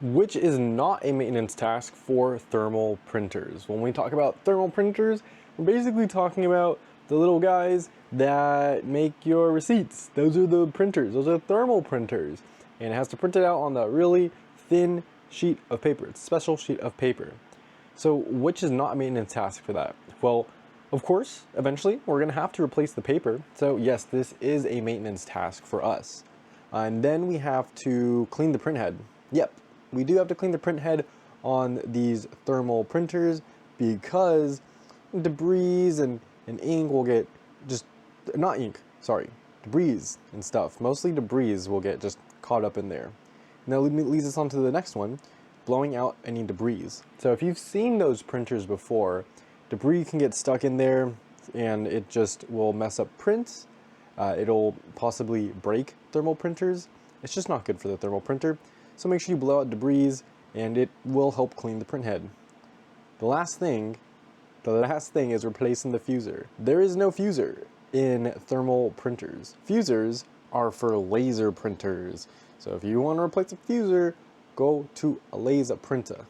Which is not a maintenance task for thermal printers. When we talk about thermal printers, we're basically talking about the little guys that make your receipts. Those are the printers, those are thermal printers. And it has to print it out on the really thin sheet of paper. It's a special sheet of paper. So which is not a maintenance task for that? Well, of course, eventually we're gonna have to replace the paper. So yes, this is a maintenance task for us. And then we have to clean the printhead. Yep, we do have to clean the printhead on these thermal printers because debris and ink will get not ink, sorry, debris and stuff. Mostly debris will get just caught up in there. And that leads us on to the next one, blowing out any debris. So if you've seen those printers before, debris can get stuck in there and it just will mess up prints. It'll possibly break thermal printers. It's just not good for the thermal printer. So make sure you blow out debris and it will help clean the printhead. The last thing is replacing the fuser. There is no fuser in thermal printers. Fusers are for laser printers. So if you want to replace a fuser, go to a laser printer.